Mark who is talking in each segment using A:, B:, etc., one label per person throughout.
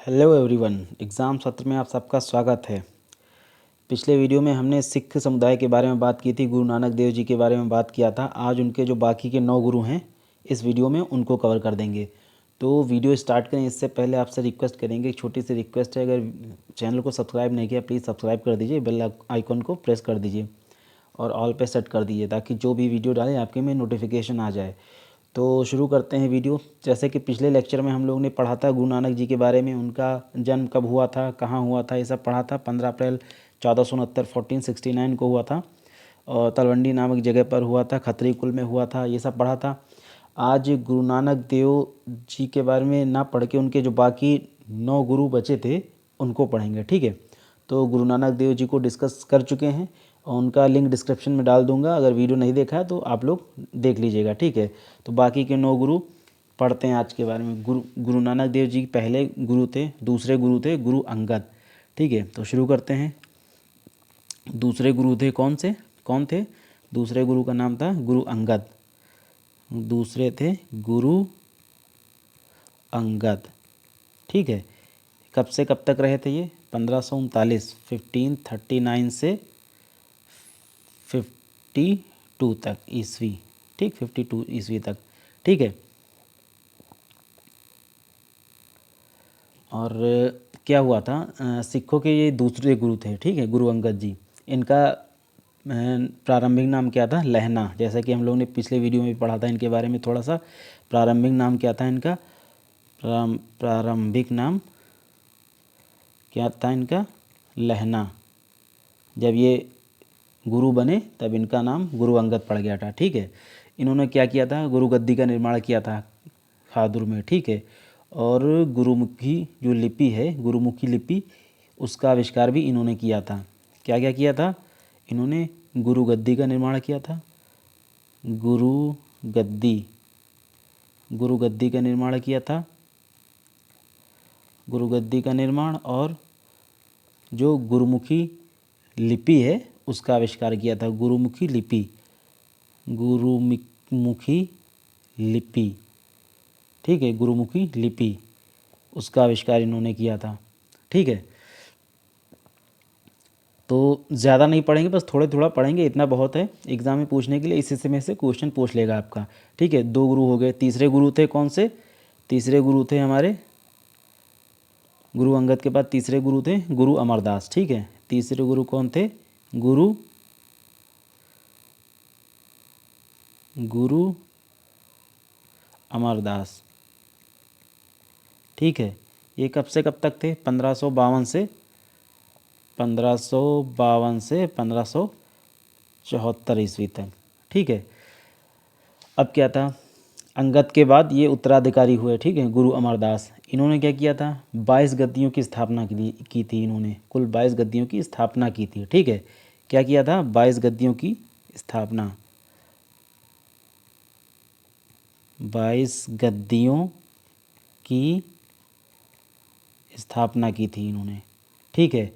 A: Hello everyone, exam सत्र में आप सबका स्वागत है। पिछले वीडियो में हमने सिख समुदाय के बारे में बात की थी, गुरु नानक देव जी के बारे में बात किया था। आज उनके जो बाकी के 9 गुरु हैं इस वीडियो में उनको कवर कर देंगे। तो वीडियो स्टार्ट करें इससे पहले आपसे रिक्वेस्ट करेंगे, एक छोटी सी रिक्वेस्ट है, अगर चैनल को सब्सक्राइब नहीं किया प्लीज़ सब्सक्राइब कर दीजिए, बेल आइकन को प्रेस कर दीजिए और ऑल पे सेट कर दीजिए ताकि जो भी वीडियो डालें आपके में नोटिफिकेशन आ जाए। तो शुरू करते हैं वीडियो। जैसे कि पिछले लेक्चर में हम लोग ने पढ़ा था गुरु नानक जी के बारे में, उनका जन्म कब हुआ था, कहाँ हुआ था, ये सब पढ़ा था। 15 अप्रैल 1469 1469 को हुआ था और तलवंडी नामक जगह पर हुआ था, खत्री कुल में हुआ था, ये सब पढ़ा था। आज गुरु नानक देव जी के बारे में ना पढ़ के उनके जो बाकी 9 गुरु बचे थे उनको पढ़ेंगे, ठीक है। तो गुरु नानक देव जी को डिस्कस कर चुके हैं और उनका लिंक डिस्क्रिप्शन में डाल दूंगा, अगर वीडियो नहीं देखा है तो आप लोग देख लीजिएगा, ठीक है। तो बाकी के 9 गुरु पढ़ते हैं आज के बारे में। गुरु नानक देव जी पहले गुरु थे, दूसरे गुरु थे गुरु अंगद, ठीक है। तो शुरू करते हैं। दूसरे गुरु थे कौन थे? दूसरे गुरु का नाम था गुरु अंगद। दूसरे थे गुरु अंगद, ठीक है। कब से कब तक रहे थे ये? 1539 1539 से 52 तक ईस्वी, ठीक, 52 ईस्वी तक, ठीक है। और क्या हुआ था, सिखों के ये दूसरे गुरु थे, ठीक है, गुरु अंगद जी। इनका प्रारंभिक नाम क्या था? लहना। जैसा कि हम लोग ने पिछले वीडियो में पढ़ा था इनके बारे में थोड़ा सा। प्रारंभिक नाम क्या था इनका? प्रारंभिक नाम क्या था इनका? लहना। जब ये गुरु बने तब इनका नाम गुरु अंगद पड़ गया था, ठीक है। इन्होंने क्या किया था? गुरु गद्दी का निर्माण किया था खादुर में, ठीक है। और गुरुमुखी जो लिपि है, गुरुमुखी लिपि, उसका आविष्कार भी इन्होंने किया था। क्या क्या किया था इन्होंने? गुरु गद्दी का निर्माण किया था, गुरु गद्दी का निर्माण किया था, गुरु गद्दी का निर्माण, और जो गुरुमुखी लिपि है उसका आविष्कार किया था। गुरुमुखी लिपि, ठीक है, गुरुमुखी लिपि, उसका आविष्कार इन्होंने किया था, ठीक है। तो ज़्यादा नहीं पढ़ेंगे, बस थोड़े थोड़ा पढ़ेंगे, इतना बहुत है एग्ज़ाम में पूछने के लिए। इसी में से क्वेश्चन पूछ लेगा आपका, ठीक है। 2 गुरु हो गए। तीसरे गुरु थे कौन से? तीसरे गुरु थे हमारे गुरु अंगद के बाद तीसरे गुरु थे गुरु अमरदास, ठीक है। तीसरे गुरु कौन थे? गुरु अमरदास, ठीक है। ये कब से कब तक थे? 1552 से 1574 ईस्वी तक, ठीक है। अब क्या था? अंगद के बाद ये उत्तराधिकारी हुए, ठीक है, गुरु अमरदास। इन्होंने क्या किया था? 22 गद्दियों की स्थापना की थी इन्होंने। कुल 22 गद्दियों की स्थापना की थी, ठीक है। क्या किया था? 22 गद्दियों की स्थापना, 22 गद्दियों की स्थापना की थी इन्होंने, ठीक है।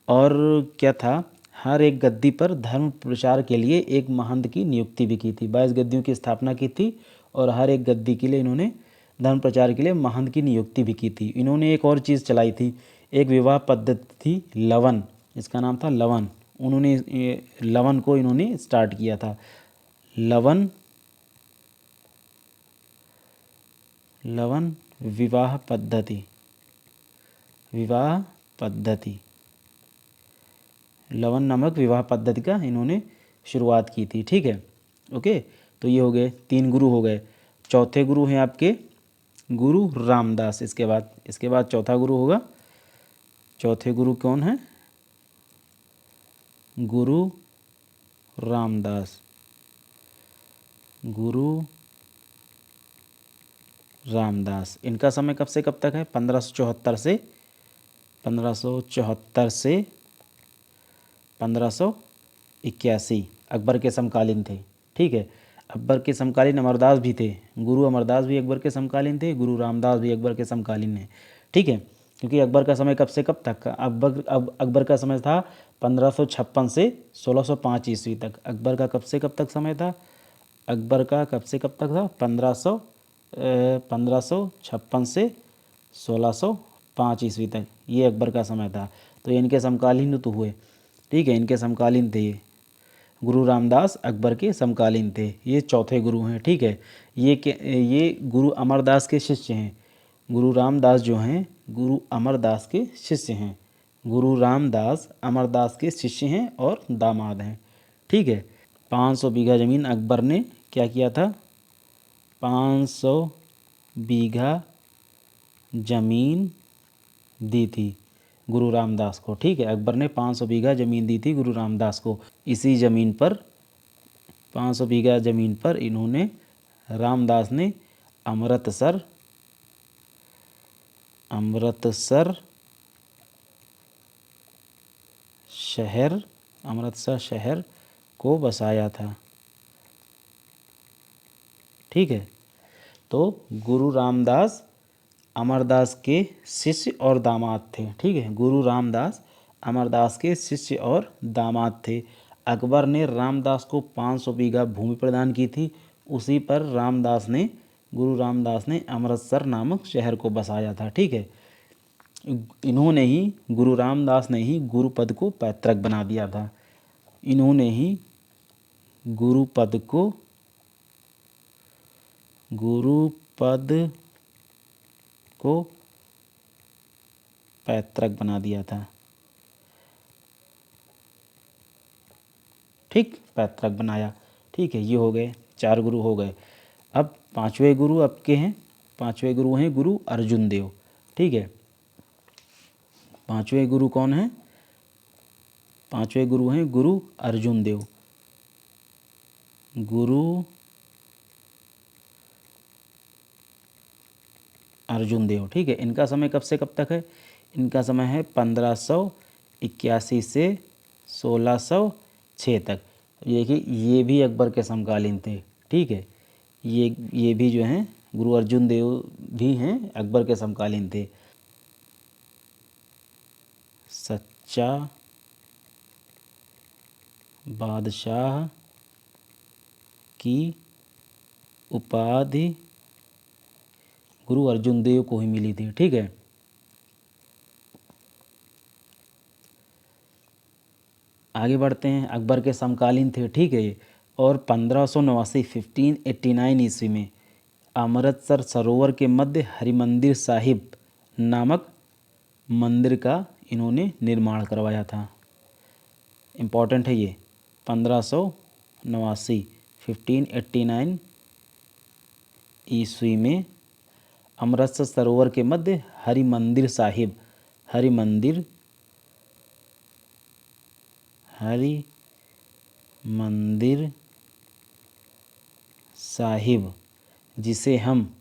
A: और क्या था? हर एक गद्दी पर धर्म प्रचार के लिए एक महंत की नियुक्ति भी की थी। 22 गद्दियों की स्थापना की थी और हर एक गद्दी के लिए इन्होंने धर्म प्रचार के लिए महंत की नियुक्ति भी की थी। इन्होंने एक और चीज़ चलाई थी, एक विवाह पद्धति थी लवन, इसका नाम था लवन। उन्होंने लवन को इन्होंने स्टार्ट किया था। लवन विवाह पद्धति, लवन नामक विवाह पद्धति का इन्होंने शुरुआत की थी, ठीक है। ओके, तो ये हो गए 3 गुरु हो गए। चौथे गुरु हैं आपके गुरु रामदास। इसके बाद चौथा गुरु होगा। चौथे गुरु कौन है? गुरु रामदास। इनका समय कब से कब तक है? 1574 से 1581, अकबर के समकालीन थे, ठीक है। अकबर के समकालीन अमरदास भी थे। गुरु अमरदास भी अकबर के समकालीन थे, गुरु रामदास भी अकबर के समकालीन हैं, ठीक है। क्योंकि अकबर का समय कब से कब तक? अकबर का समय था 1556 से 1605 ईस्वी तक। अकबर का कब से कब तक समय था? अकबर का कब से कब तक था? 1556 से 1605 5 ईस्वी तक, ये अकबर का समय था। तो ये इनके समकालीन तो हुए, ठीक है, इनके समकालीन थे ये। गुरु रामदास अकबर के समकालीन थे, ये चौथे गुरु हैं, ठीक है। ये गुरु अमरदास के शिष्य हैं। गुरु रामदास जो हैं गुरु अमरदास के शिष्य हैं। गुरु रामदास अमरदास के शिष्य हैं और दामाद हैं, ठीक है। 500 बीघा ज़मीन अकबर ने क्या किया था, 500 बीघा ज़मीन दी थी गुरु रामदास को, ठीक है। अकबर ने 500 बीघा ज़मीन दी थी गुरु रामदास को। इसी ज़मीन पर 500 बीघा ज़मीन पर इन्होंने रामदास ने अमृतसर शहर को बसाया था, ठीक है। तो गुरु रामदास अमरदास के शिष्य और दामाद थे, ठीक है। गुरु रामदास अमरदास के शिष्य और दामाद थे। अकबर ने रामदास को 500 बीघा भूमि प्रदान की थी। उसी पर गुरु रामदास ने अमृतसर नामक शहर को बसाया था, ठीक है। गुरु रामदास ने ही गुरु पद को पैतृक बना दिया था। इन्होंने ही गुरु पद को पैतृक बना दिया था, ठीक, पैतृक बनाया, ठीक है। ये हो गए 4 गुरु हो गए। अब 5वें गुरु अब के हैं, 5वें गुरु हैं गुरु अर्जुन देव, ठीक है। 5वें गुरु कौन है, 5वें गुरु हैं गुरु अर्जुन देव। गुरु अर्जुन देव, ठीक है। इनका समय कब से कब तक है, इनका समय है 1581 से 1606 तक। देखिए ये भी अकबर के समकालीन थे, ठीक है। ये भी जो हैं गुरु अर्जुन देव भी हैं अकबर के समकालीन थे। सच्चा बादशाह की उपाधि गुरु अर्जुन देव को ही मिली थी, ठीक है। आगे बढ़ते हैं, अकबर के समकालीन थे, ठीक है ये। और 1589 ईस्वी में अमृतसर सरोवर के मध्य हरिमंदिर साहिब नामक मंदिर का इन्होंने निर्माण करवाया था। इम्पॉर्टेंट है ये, 1589 ईस्वी में अमृतसर सरोवर के मध्य हरिमंदिर साहिब, जिसे हम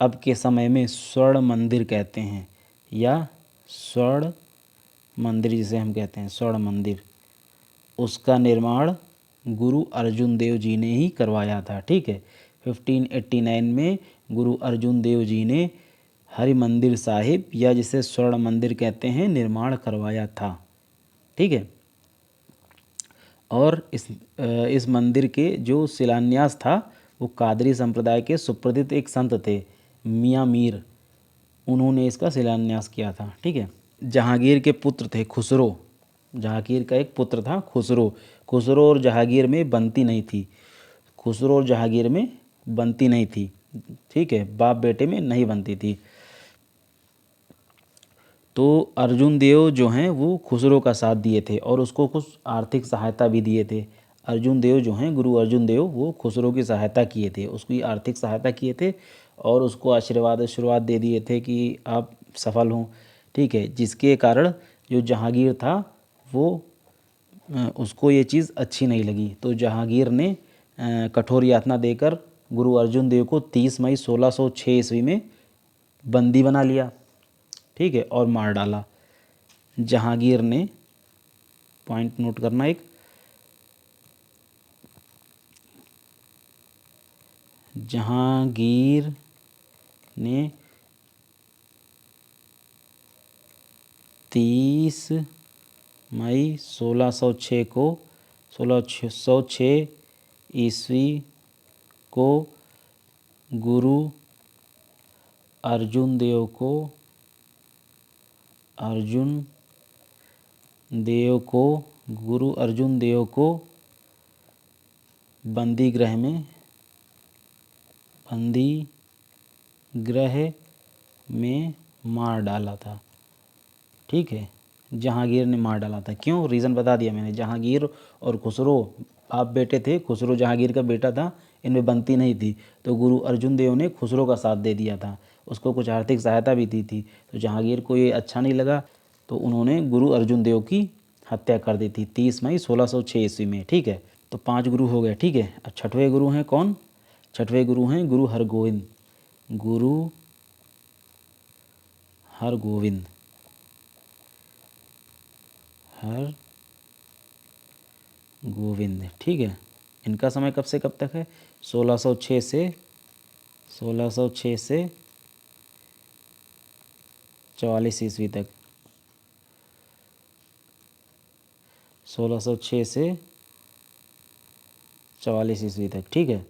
A: अब के समय में स्वर्ण मंदिर कहते हैं, या स्वर्ण मंदिर जिसे हम कहते हैं, स्वर्ण मंदिर, उसका निर्माण गुरु अर्जुन देव जी ने ही करवाया था, ठीक है। 1589 में गुरु अर्जुन देव जी ने हरिमंदिर साहिब, या जिसे स्वर्ण मंदिर कहते हैं, निर्माण करवाया था, ठीक है। और इस मंदिर के जो शिलान्यास था वो कादरी संप्रदाय के सुप्रसिद्ध एक संत थे, मियाँ मीर, उन्होंने इसका शिलान्यास किया था, ठीक है। जहांगीर के पुत्र थे खुसरो, जहांगीर का एक पुत्र था खुसरो। खुसरो और जहांगीर में बनती नहीं थी, खुसरो और जहांगीर में बनती नहीं थी, ठीक है, बाप बेटे में नहीं बनती थी। तो अर्जुन देव जो हैं वो खुसरो का साथ दिए थे और उसको कुछ आर्थिक सहायता भी दिए थे। अर्जुन देव जो हैं गुरु अर्जुन देव, वो खुसरो की सहायता किए थे, उसकी आर्थिक सहायता किए थे और उसको आशीर्वाद दे दिए थे कि आप सफल हों, ठीक है। जिसके कारण जो जहांगीर था वो उसको ये चीज़ अच्छी नहीं लगी, तो जहांगीर ने कठोर यातना देकर गुरु अर्जुन देव को 30 मई 1606 ईस्वी में बंदी बना लिया, ठीक है, और मार डाला। जहांगीर ने, पॉइंट नोट करना एक, जहांगीर ने 30 मई 1606 ईस्वी को गुरु अर्जुन देव को अर्जुन देव को गुरु अर्जुन देव को बंदी गृह में मार डाला था। ठीक है, जहांगीर ने मार डाला था। क्यों, रीज़न बता दिया मैंने। जहांगीर और खुसरो आप बेटे थे, खुसरो जहांगीर का बेटा था, इनमें बनती नहीं थी, तो गुरु अर्जुन देव ने खुसरो का साथ दे दिया था, उसको कुछ आर्थिक सहायता भी दी थी। तो जहांगीर को ये अच्छा नहीं लगा, तो उन्होंने गुरु अर्जुन देव की हत्या कर दी थी 30 मई 1606 ईस्वी में। ठीक है, तो 5 गुरु हो गए। ठीक है, अब छठवें गुरु हैं कौन? छठवें गुरु हैं गुरु हरगोविंद। गुरु हरगोविंद ठीक है, इनका समय कब से कब तक है? 1606 से 44 ईस्वी तक। 1606 से 44 ईस्वी तक। ठीक है,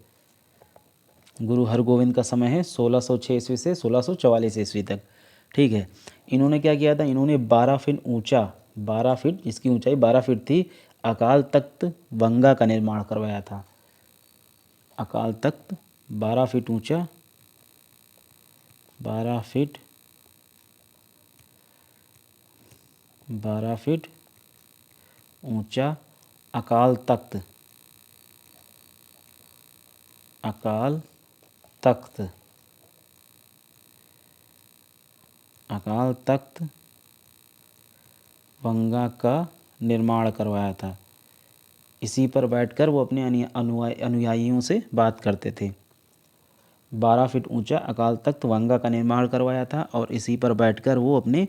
A: गुरु हरगोविंद का समय है 1606 ईस्वी से 1644 ईस्वी तक। ठीक है, इन्होंने क्या किया था? इन्होंने 12 फीट ऊंचा, 12 फीट, जिसकी ऊंचाई 12 फीट थी, अकाल तख्त गंगा का निर्माण करवाया था। अकाल तख्त 12 फीट ऊंचा, 12 फीट ऊंचा अकाल तख्त गंगा का निर्माण करवाया था। इसी पर बैठकर वो अपने अनुयायियों से बात करते थे। 12 फीट ऊंचा अकाल तख्त गंगा का निर्माण करवाया था और इसी पर बैठकर वो अपने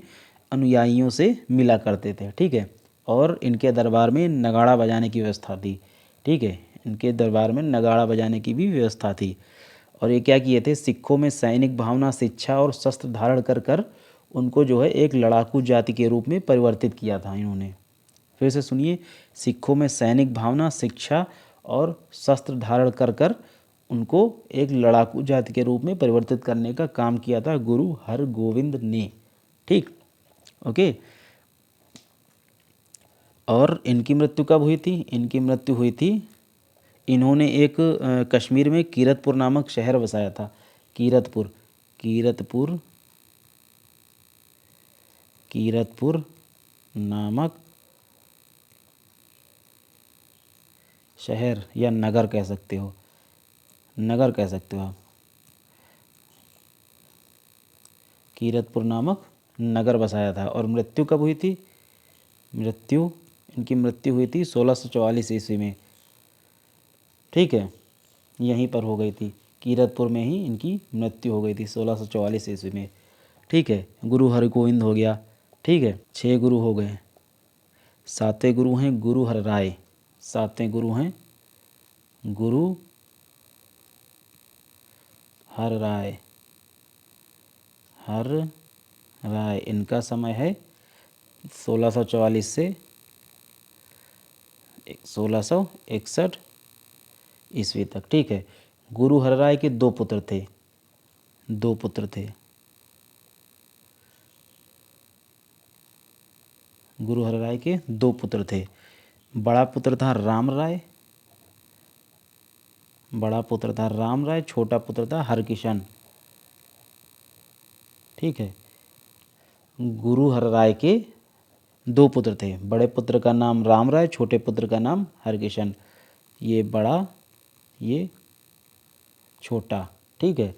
A: अनुयायियों से मिला करते थे। ठीक है, और इनके दरबार में नगाड़ा बजाने की व्यवस्था थी। ठीक है, इनके दरबार में नगाड़ा बजाने की भी व्यवस्था थी। और ये क्या किए थे? सिखों में सैनिक भावना, शिक्षा और शस्त्र धारण कर कर उनको जो है एक लड़ाकू जाति के रूप में परिवर्तित किया था इन्होंने। फिर से सुनिए, सिखों में सैनिक भावना, शिक्षा और शस्त्र धारण कर कर उनको एक लड़ाकू जाति के रूप में परिवर्तित करने का काम किया था गुरु हरगोविंद ने। ठीक, ओके। और इनकी मृत्यु कब हुई थी? इनकी मृत्यु हुई थी, इन्होंने एक कश्मीर में कीरतपुर नामक शहर बसाया था। कीरतपुर नामक शहर या नगर कह सकते हो, आप। कीरतपुर नामक नगर बसाया था। और मृत्यु कब हुई थी? इनकी मृत्यु हुई थी 1644 ईस्वी में। ठीक है, यहीं पर हो गई थी, कीरतपुर में ही इनकी मृत्यु हो गई थी 1644 ईस्वी में। ठीक है, गुरु हरगोविंद हो गया। ठीक है, 6 गुरु हो गए। 7वें गुरु हैं गुरु हरराय। 7वें गुरु हैं गुरु हरराय। इनका समय है 1644 से 1661 ईस्वी तक। ठीक है, गुरु हरराय के 2 पुत्र थे। गुरु हरराय के 2 पुत्र थे। बड़ा पुत्र था राम राय, छोटा पुत्र था हरकिशन। ठीक है, गुरु हरराय के 2 पुत्र थे। बड़े पुत्र का नाम राम राय, छोटे पुत्र का नाम हरकिशन। ये बड़ा, ये छोटा। ठीक है,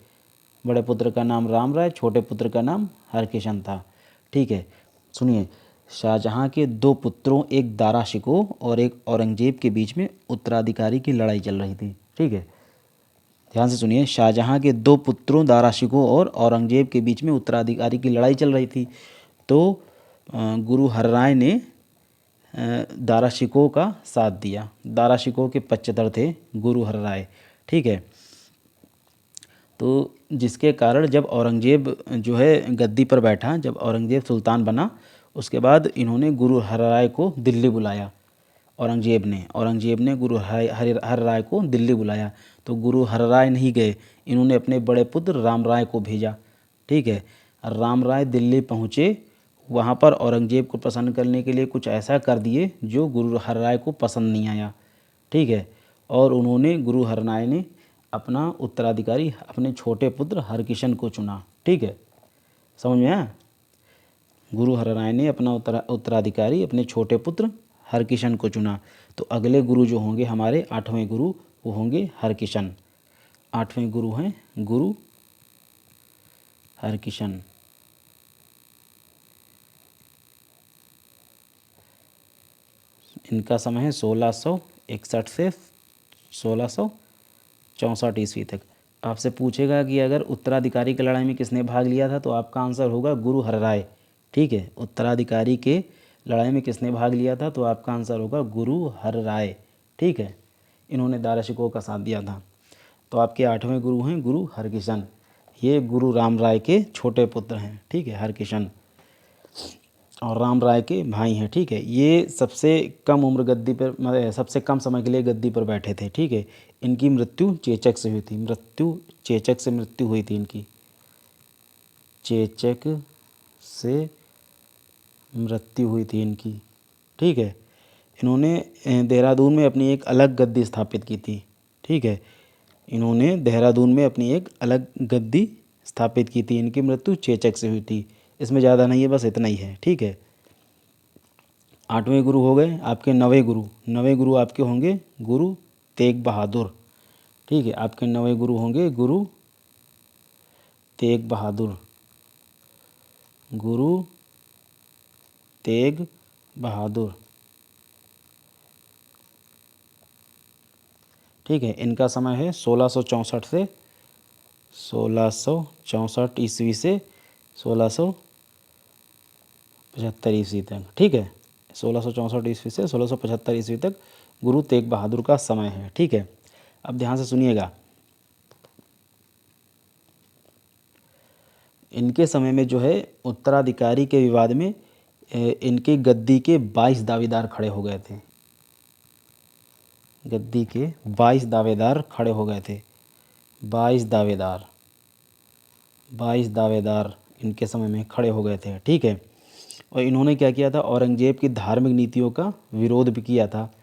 A: बड़े पुत्र का नाम राम राय, छोटे पुत्र का नाम हरकिशन था। ठीक है, सुनिए, शाहजहां के 2 पुत्रों, एक दारा शिकोह और एक औरंगजेब के बीच में उत्तराधिकारी की लड़ाई चल रही थी। ठीक है, ध्यान से सुनिए, शाहजहां के 2 पुत्रों दारा शिकोह और औरंगजेब के बीच में उत्तराधिकारी की लड़ाई चल रही थी। तो गुरु हरराय ने दारा शिकोह का साथ दिया। दारा शिकोह के पक्षधर थे गुरु हरराय। ठीक है, तो जिसके कारण जब औरंगजेब जो है गद्दी पर बैठा, जब औरंगजेब सुल्तान बना, उसके बाद इन्होंने गुरु हरराय को दिल्ली बुलाया। औरंगजेब ने गुरु हरराय को दिल्ली बुलाया, तो गुरु हरराय नहीं गए, इन्होंने अपने बड़े पुत्र राम राय को भेजा। ठीक है, राम राय दिल्ली पहुँचे, वहाँ पर औरंगजेब को प्रसन्न करने के लिए कुछ ऐसा कर दिए जो गुरु हरराय को पसंद नहीं आया। ठीक है, और उन्होंने गुरु हरराय ने अपना उत्तराधिकारी अपने छोटे पुत्र हरकिशन को चुना। ठीक है, समझ में आया? गुरु हरराय ने अपना उत्तराधिकारी अपने छोटे पुत्र हरकिशन को चुना। तो अगले गुरु जो होंगे हमारे 8वें गुरु वो होंगे हरकिशन। 8वें गुरु हैं गुरु हरकिशन। इनका समय है 1661 से 1664 ईस्वी तक। आपसे पूछेगा कि अगर उत्तराधिकारी की लड़ाई में किसने भाग लिया था, तो आपका आंसर होगा गुरु हरराय। ठीक है, उत्तराधिकारी के लड़ाई में किसने भाग लिया था, तो आपका आंसर होगा गुरु हरराय। ठीक है, इन्होंने दारा शिकोह का साथ दिया था। तो आपके 8वें गुरु हैं गुरु हरकिशन। ये गुरु राम राय के छोटे पुत्र हैं। ठीक है, हरकिशन और राम राय के भाई हैं। ठीक है, ये सबसे कम उम्र गद्दी पर मतलब सबसे कम समय के लिए गद्दी पर बैठे थे। ठीक है, इनकी मृत्यु चेचक से हुई थी। चेचक से मृत्यु हुई थी इनकी। चेचक से मृत्यु हुई थी इनकी। ठीक है, इन्होंने देहरादून में अपनी एक अलग गद्दी स्थापित की थी। ठीक है, इन्होंने देहरादून में अपनी एक अलग गद्दी स्थापित की थी। इनकी मृत्यु चेचक से हुई थी। इसमें ज़्यादा नहीं है, बस इतना ही है। ठीक है, 8वें गुरु हो गए आपके 9वें गुरु। 9वें गुरु आपके होंगे गुरु तेग बहादुर। ठीक है, आपके 9वें गुरु होंगे गुरु तेग बहादुर। गुरु तेग बहादुर। ठीक है, इनका समय है 1664 से 1664 ईस्वी से 1675 ईस्वी तक। ठीक है, 1664 ईस्वी से 1675 ईस्वी तक गुरु तेग बहादुर का समय है। ठीक है, अब ध्यान से सुनिएगा। इनके समय में जो है उत्तराधिकारी के विवाद में इनकी गद्दी के 22 दावेदार खड़े हो गए थे। गद्दी के 22 दावेदार खड़े हो गए थे। 22 दावेदार इनके समय में खड़े हो गए थे। ठीक है, और इन्होंने क्या किया था, औरंगजेब की धार्मिक नीतियों का विरोध भी किया था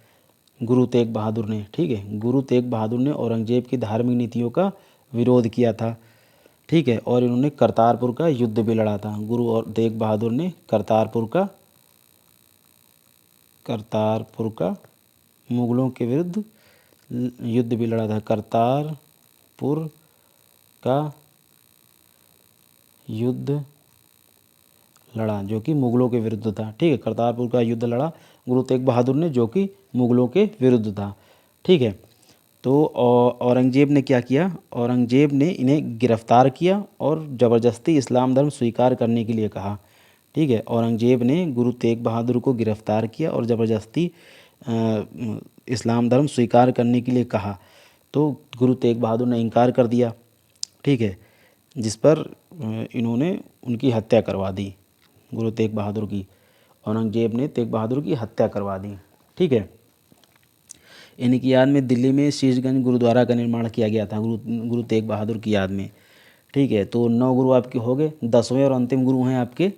A: गुरु तेग बहादुर ने। ठीक है, गुरु तेग बहादुर ने औरंगजेब की धार्मिक नीतियों का विरोध किया था। ठीक है, और इन्होंने करतारपुर का युद्ध भी लड़ा था। गुरु और तेग बहादुर ने करतारपुर का मुगलों के विरुद्ध युद्ध भी लड़ा था। करतारपुर का युद्ध लड़ा जो कि मुगलों के विरुद्ध था। ठीक है, करतारपुर का युद्ध लड़ा गुरु तेग बहादुर ने जो कि मुगलों के विरुद्ध था। ठीक है, तो औरंगजेब ने क्या किया, औरंगजेब ने इन्हें गिरफ्तार किया और ज़बरदस्ती इस्लाम धर्म स्वीकार करने के लिए कहा। ठीक है, औरंगजेब ने गुरु तेग बहादुर को गिरफ्तार किया और ज़बरदस्ती इस्लाम धर्म स्वीकार करने के लिए कहा। तो गुरु तेग बहादुर ने इनकार कर दिया। ठीक है, जिस पर इन्होंने उनकी हत्या करवा दी। गुरु तेग बहादुर की, औरंगजेब ने तेग बहादुर की हत्या करवा दी। ठीक है, इनकी याद में दिल्ली में शीशगंज गुरुद्वारा का निर्माण किया गया था गुरु तेग बहादुर की याद में। ठीक है, तो 9 गुरु आपके हो गए। 10वें और अंतिम गुरु हैं आपके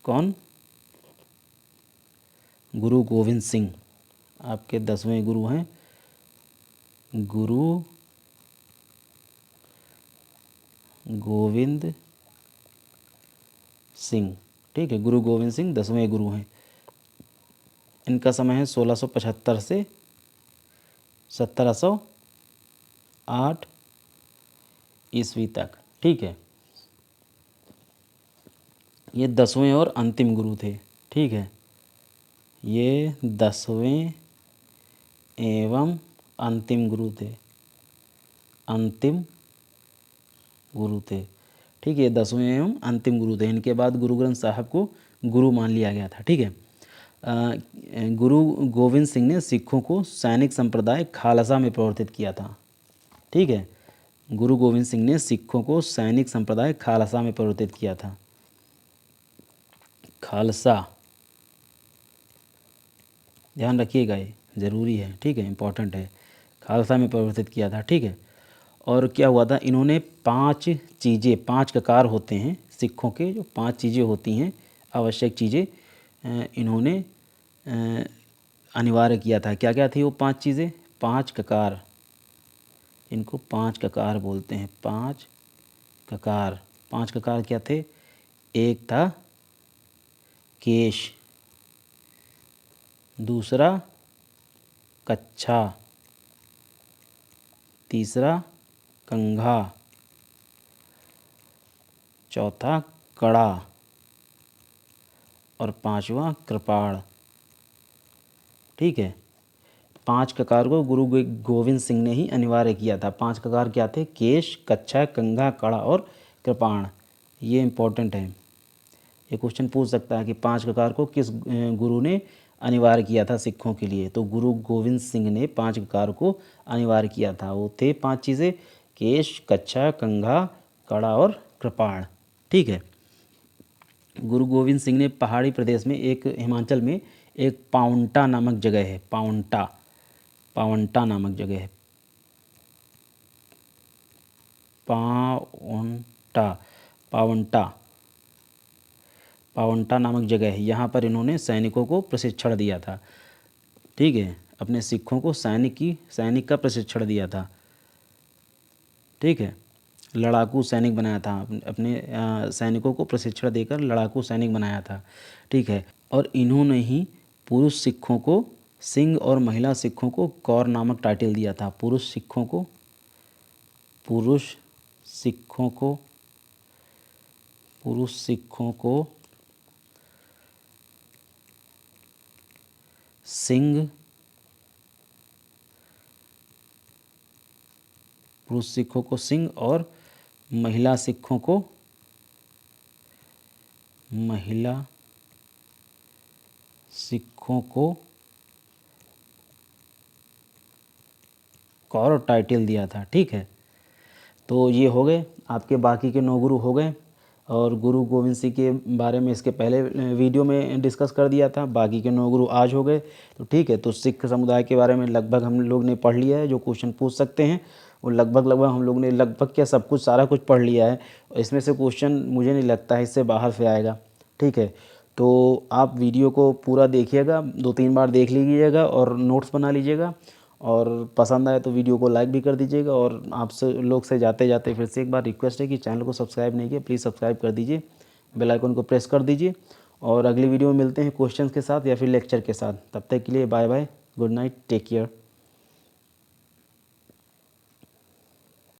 A: कौन, गुरु गोविंद सिंह। आपके 10वें गुरु हैं गुरु गोविंद सिंह। ठीक है, गुरु गोविंद सिंह 10वें गुरु हैं। इनका समय है 1675 से 1708 ईस्वी तक। ठीक है, ये 10वें और अंतिम गुरु थे। ठीक है, ये 10वें एवं अंतिम गुरु थे। अंतिम गुरु थे। ठीक है, 10वें एवं अंतिम गुरु थे। इनके बाद गुरु ग्रंथ साहब को गुरु मान लिया गया था। ठीक है, गुरु गोविंद सिंह ने सिखों को सैनिक संप्रदाय खालसा में प्रवर्तित किया था। ठीक है, गुरु गोविंद सिंह ने सिखों को सैनिक संप्रदाय खालसा में प्रवर्तित किया था। खालसा, ध्यान रखिएगा, ये ज़रूरी है। ठीक है, इम्पॉर्टेंट है। खालसा में प्रवर्तित किया था। ठीक है, और क्या हुआ था, इन्होंने 5 चीज़ें, 5 ककार होते हैं सिखों के जो 5 चीज़ें होती हैं, आवश्यक चीज़ें, इन्होंने अनिवार्य किया था। क्या क्या थी वो 5 चीज़ें? 5 ककार, इनको 5 ककार बोलते हैं। 5 ककार। 5 ककार क्या थे? एक था केश, दूसरा कच्छा, तीसरा कंघा, चौथा कड़ा और 5वां कृपाण। ठीक है, 5 ककार को गुरु गोविंद सिंह ने ही अनिवार्य किया था। 5 ककार क्या थे? केश, कच्छा, कंघा, कड़ा और कृपाण। ये इम्पोर्टेंट है, ये क्वेश्चन पूछ सकता है कि 5 ककार को किस गुरु ने अनिवार्य किया था सिखों के लिए? तो गुरु गोविंद सिंह ने 5 ककार को अनिवार्य किया था। वो थे 5 चीज़ें: केश, कच्छा, कंघा, कड़ा और कृपाण। ठीक है, गुरु गोविंद सिंह ने पहाड़ी प्रदेश में एक, हिमाचल में एक पावंटा नामक जगह है। पावंटा नामक जगह है। पावंटा नामक जगह है। यहाँ पर इन्होंने सैनिकों को प्रशिक्षण दिया था। ठीक है, अपने सिखों को सैनिक का प्रशिक्षण दिया था। ठीक है, लड़ाकू सैनिक बनाया था। अपने सैनिकों को प्रशिक्षण देकर लड़ाकू सैनिक बनाया था। ठीक है, और इन्होंने ही पुरुष सिखों को सिंह और महिला सिखों को कौर नामक टाइटल दिया था। पुरुष सिखों को सिंह, और महिला सिखों को कौर टाइटल दिया था। ठीक है, तो ये हो गए आपके बाकी के 9 गुरु हो गए। और गुरु गोविंद सिंह के बारे में इसके पहले वीडियो में डिस्कस कर दिया था। बाकी के 9 गुरु आज हो गए। तो ठीक है, तो सिख समुदाय के बारे में लगभग हम लोग ने पढ़ लिया है। जो क्वेश्चन पूछ सकते हैं वो लगभग हम लोग ने लगभग क्या सब कुछ सारा कुछ पढ़ लिया है। इसमें से क्वेश्चन मुझे नहीं लगता है इससे बाहर से आएगा। ठीक है, तो आप वीडियो को पूरा देखिएगा, 2-3 बार देख लीजिएगा और नोट्स बना लीजिएगा। और पसंद आए तो वीडियो को लाइक भी कर दीजिएगा। और आपसे लोग से जाते जाते फिर से एक बार रिक्वेस्ट है कि चैनल को सब्सक्राइब नहीं किया, प्लीज़ सब्सक्राइब कर दीजिए, बेल आइकन को प्रेस कर दीजिए। और अगली वीडियो में मिलते हैं क्वेश्चंस के साथ या फिर लेक्चर के साथ। तब तक के लिए bye bye, good night, take care.